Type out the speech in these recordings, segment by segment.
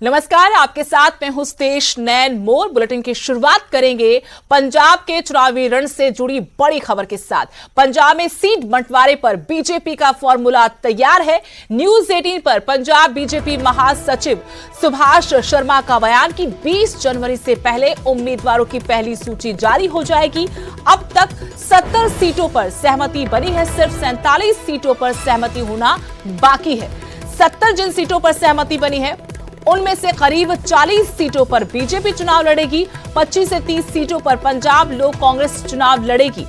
नमस्कार, आपके साथ मैं हूं स्तेश नैन मोर। बुलेटिन की शुरुआत करेंगे पंजाब के चुनावी रण से जुड़ी बड़ी खबर के साथ। पंजाब में सीट बंटवारे पर बीजेपी का फॉर्मूला तैयार है। न्यूज 18 पर पंजाब बीजेपी महासचिव सुभाष शर्मा का बयान कि 20 जनवरी से पहले उम्मीदवारों की पहली सूची जारी हो जाएगी। अब तक 70 सीटों पर सहमति बनी है, सिर्फ 47 सीटों पर सहमति होना बाकी है। 70 जिन सीटों पर सहमति बनी है उनमें से करीब 40 सीटों पर बीजेपी चुनाव लड़ेगी, 25 से 30 सीटों पर पंजाब लोक कांग्रेस चुनाव लड़ेगी,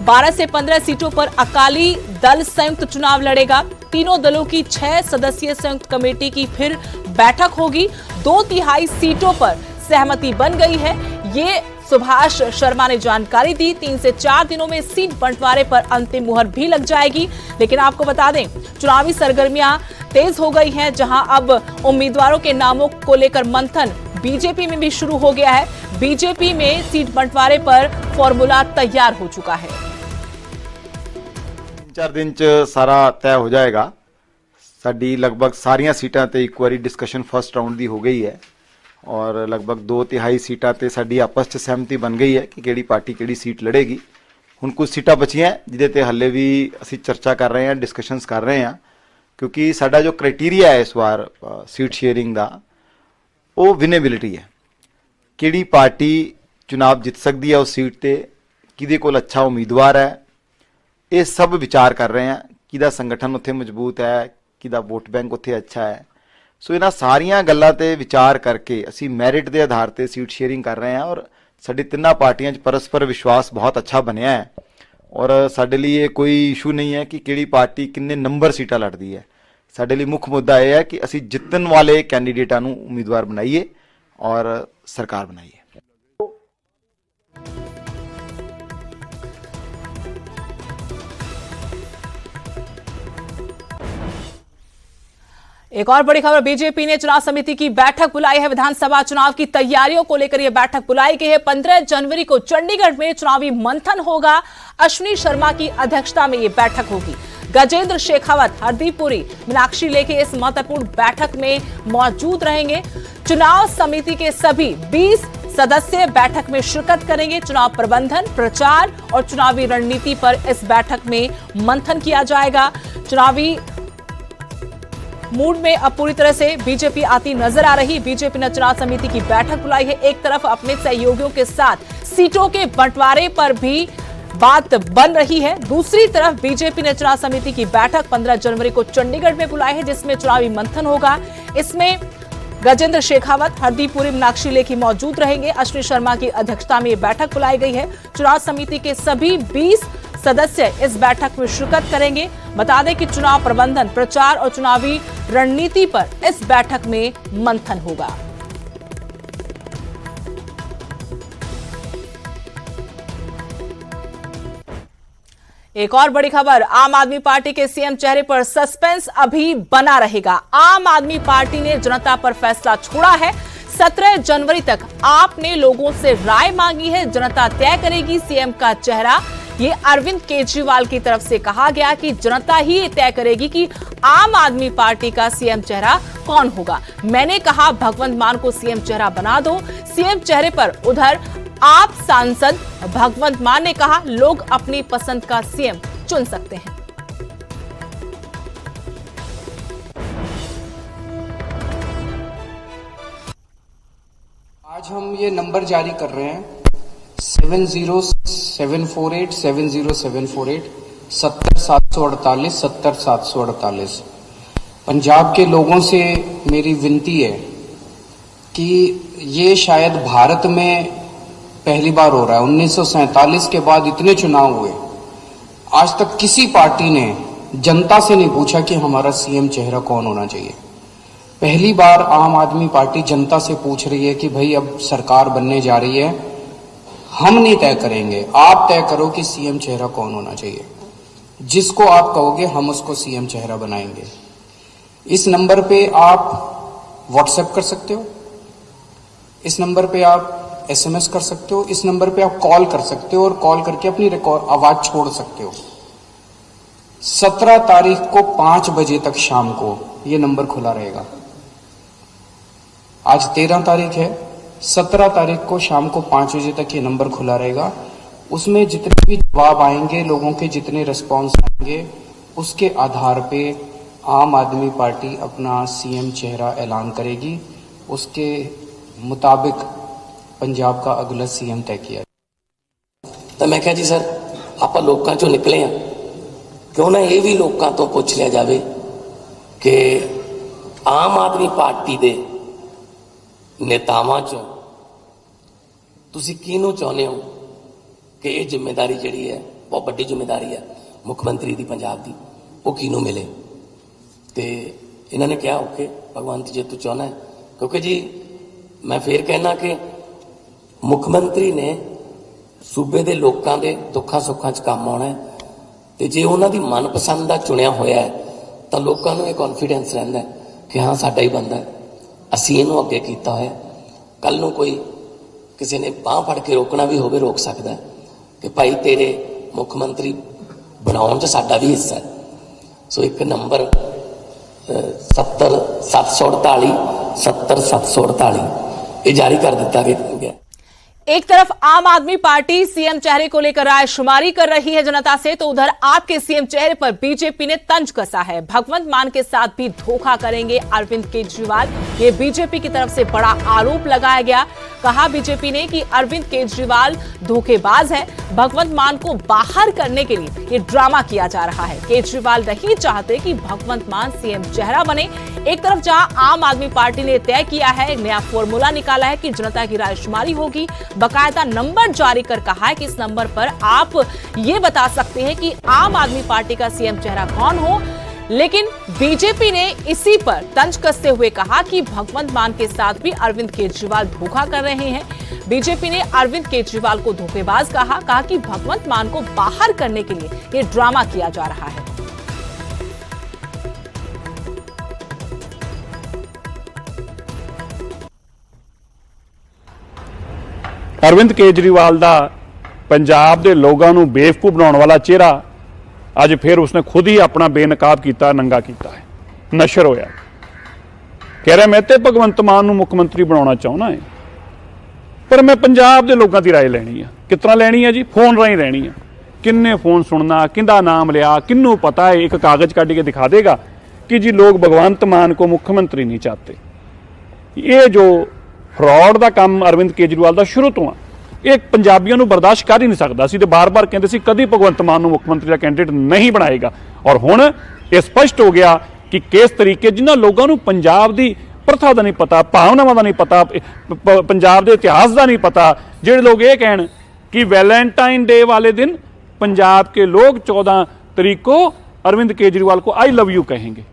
12 से 15 सीटों पर अकाली दल संयुक्त चुनाव लड़ेगा। तीनों दलों की 6 सदस्यीय संयुक्त कमेटी की फिर बैठक होगी। 2/3 सीटों पर सहमति बन गई है, ये सुभाष शर्मा ने जानकारी दी। 3 से 4 दिनों में सीट बंटवारे पर अंतिम मुहर भी लग जाएगी। लेकिन आपको बता दें, चुनावी सरगर्मियां तेज हो गई हैं, जहां अब उम्मीदवारों के नामों को लेकर मंथन बीजेपी में भी शुरू हो गया है। बीजेपी में सीट बंटवारे पर फॉर्मूला तैयार हो चुका है। 4 दिन च सारा तय हो जाएगा। साडी लगभग सारियां सीटां ते एक बारी डिस्कशन फर्स्ट राउंड दी हो गई है और लगभग 2/3 सीटां ते साडी आपस च सहमति बन गई है कि किहड़ी पार्टी किहड़ी सीट लड़ेगी। हुण कुछ सीटां बचियां जिहदे ते हल्ले भी असीं चर्चा कर रहे हैं, डिस्कशनस कर रहे हैं, क्योंकि साडा जो क्राइटेरिया है इस बार सीट शेयरिंग दा वो विनेबिलिटी है। किहड़ी पार्टी चुनाव जित सकती है उस सीट ते, किहदे कोल अच्छा उम्मीदवार है, ये सब विचार कर रहे हैं। किहदा संगठन उत्थे मजबूत है, किहदा वोट बैंक उत्थे अच्छा है। सो इन्हां सारियां गल्लां ते विचार करके असीं मैरिट के आधार पर सीट शेयरिंग कर रहे हैं और साडी तिन्नां पार्टियां च परस्पर विश्वास बहुत अच्छा बनया है और साडे लिए ये कोई इशू नहीं है कि किहड़ी पार्टी किन्ने नंबर सीटां लड़दी है। साडे लिए मुख्य मुद्दा यह है कि असीं जितन वाले कैंडीडेटां नूं उम्मीदवार बनाइए और सरकार बनाइए। एक और बड़ी खबर, बीजेपी ने चुनाव समिति की बैठक बुलाई है। विधानसभा चुनाव की तैयारियों को लेकर यह बैठक बुलाई गई है। 15 जनवरी को चंडीगढ़ में चुनावी मंथन होगा। अश्विनी शर्मा की अध्यक्षता में यह बैठक होगी। गजेंद्र शेखावत, हरदीप पुरी, मीनाक्षी लेखी इस महत्वपूर्ण बैठक में मौजूद रहेंगे। चुनाव समिति के सभी 20 सदस्य बैठक में शिरकत करेंगे। चुनाव प्रबंधन, प्रचार और चुनावी रणनीति पर इस बैठक में मंथन किया जाएगा। चुनावी मूड में अब पूरी तरह से बीजेपी आती नजर आ रही। बीजेपी ने चुनाव समिति की बैठक बुलाई है। एक तरफ अपने सहयोगियों के साथ सीटों के बंटवारे पर भी बात बन रही है, दूसरी तरफ बीजेपी ने चुनाव समिति की बैठक 15 जनवरी को चंडीगढ़ में बुलाई है, जिसमें चुनावी मंथन होगा। इसमें गजेंद्र शेखावत, हरदीप पुरी, मीनाक्षी लेखी मौजूद रहेंगे। अश्विनी शर्मा की अध्यक्षता में यह बैठक बुलाई गई है। चुनाव समिति के सभी 20 सदस्य इस बैठक में शिरकत करेंगे। बता दें कि चुनाव प्रबंधन, प्रचार और चुनावी रणनीति पर इस बैठक में मंथन होगा। एक और बड़ी खबर, आम आदमी पार्टी के सीएम चेहरे पर सस्पेंस अभी बना रहेगा। आम आदमी पार्टी ने जनता पर फैसला छोड़ा है। 17 जनवरी तक आपने लोगों से राय मांगी है, जनता तय करेगी सीएम का चेहरा। ये अरविंद केजरीवाल की तरफ से कहा गया कि जनता ही तय करेगी कि आम आदमी पार्टी का सीएम चेहरा कौन होगा। मैंने कहा भगवंत मान को सीएम चेहरा बना दो। सीएम चेहरे पर उधर आप सांसद भगवंत मान ने कहा लोग अपनी पसंद का सीएम चुन सकते हैं। आज हम ये नंबर जारी कर रहे हैं 70748 70748 70748 70748। पंजाब के लोगों से मेरी विनती है कि ये शायद भारत में पहली बार हो रहा है। 1947 के बाद इतने चुनाव हुए, आज तक किसी पार्टी ने जनता से नहीं पूछा कि हमारा सीएम चेहरा कौन होना चाहिए। पहली बार आम आदमी पार्टी जनता से पूछ रही है कि भाई अब सरकार बनने जा रही है, हम नहीं तय करेंगे, आप तय करो कि सीएम चेहरा कौन होना चाहिए। जिसको आप कहोगे हम उसको सीएम चेहरा बनाएंगे। इस नंबर पे आप व्हाट्सएप कर सकते हो, इस नंबर पे आप एसएमएस कर सकते हो, इस नंबर पे आप कॉल कर सकते हो और कॉल करके अपनी आवाज छोड़ सकते हो। 17 तारीख को 5 बजे तक शाम को ये नंबर खुला रहेगा। आज 13 तारीख है, 17 तारीख को शाम को 5 बजे तक ये नंबर खुला रहेगा। उसमें जितने भी जवाब आएंगे, लोगों के जितने रिस्पॉन्स आएंगे, उसके आधार पे आम आदमी पार्टी अपना सीएम चेहरा ऐलान करेगी। उसके मुताबिक पंजाब का अगला सीएम तय किया। तो मैं कहा जी सर आप लोगों चों निकले हैं, क्यों ना ये भी लोगों तो पूछ लिया जाए कि आम आदमी पार्टी के नेतावां चों तुसी किहनूं चाहुंदे हो कि ये जिम्मेदारी जिहड़ी है बहुत वड्डी जिम्मेदारी है मुख्यमंत्री दी पंजाब दी, वो किहनूं मिले। तो इन्होंने कहा ओके भगवंत जे तू चाहना है, क्योंकि जी मैं फिर कहना कि मुख्यमंत्री ने सूबे के लोगों के दुखा सुखा च काम आना है, तो जे उन्होंने मनपसंद का चुनिया होया है तो लोगों को यह कॉन्फिडेंस रहिंदा है कि हाँ साडा ही बंदा है, असीं इहनूं अगे कीता होया। कल नूं कोई किसी ने बांह फड़ के रोकना भी होवे रोक सकता है कि भाई तेरे मुख्यमंत्री बनाउण च साडा भी हिस्सा है। सो एक नंबर 70 748 ये जारी कर दिता गया। एक तरफ आम आदमी पार्टी सीएम चेहरे को लेकर राय शुमारी कर रही है जनता से, तो उधर आपके सीएम चेहरे पर बीजेपी ने तंज कसा है। भगवंत मान के साथ भी धोखा करेंगे अरविंद केजरीवाल, ये बीजेपी की तरफ से बड़ा आरोप लगाया गया। कहा बीजेपी ने कि अरविंद केजरीवाल धोखेबाज है, भगवंत मान को बाहर करने के लिए ये ड्रामा किया जा रहा है। केजरीवाल नहीं चाहते कि भगवंत मान सीएम चेहरा बने। एक तरफ जहां आम आदमी पार्टी ने तय किया है, एक नया फॉर्मूला निकाला है कि जनता की राय शुमारी होगी, बकायदा नंबर जारी कर कहा है कि इस नंबर पर आप ये बता सकते हैं कि आम आदमी पार्टी का सीएम चेहरा कौन हो। लेकिन बीजेपी ने इसी पर तंज कसते हुए कहा कि भगवंत मान के साथ भी अरविंद केजरीवाल धोखा कर रहे हैं। बीजेपी ने अरविंद केजरीवाल को धोखेबाज कहा कि भगवंत मान को बाहर करने के लिए ये ड्रामा किया जा रहा है। अरविंद केजरीवाल का पंजाब के लोगों को बेवकूफ बनाने वाला चेहरा अज फिर उसने खुद ही अपना बेनकाब किया, नंगा किया है, नशर होया। कह रहा मैं तो भगवंत मान मुख्यमंत्री बनाना चाहना है, पर मैं पंजाब के लोगों की राय लेनी है। कितना लेनी है जी? फोन राही लेनी है। किन्ने फोन सुनना, किंदा नाम लिया, किन्नू पता है, एक कागज कट के दिखा देगा कि जी लोग भगवंत मान को मुख्यमंत्री नहीं चाहते। ये जो फ्रॉड का काम अरविंद केजरीवाल का शुरू तो एक पंजाबियों को बर्दाश्त कर ही नहीं सकता सी, बार बार कहते सी कभी भगवंत मान मुख्यमंत्री का कैंडिडेट नहीं बनाएगा। और हुण ये स्पष्ट हो गया कि किस तरीके जिन्होंने लोगों को पंजाब की प्रथा का नहीं पता, भावनावां का नहीं पता, पंजाब के इतिहास का नहीं पता, जिहड़े लोग ये कहण कि वैलेंटाइन डे वाले दिन पंजाब के लोग 14 तारीख को अरविंद केजरीवाल को आई लव यू कहेंगे।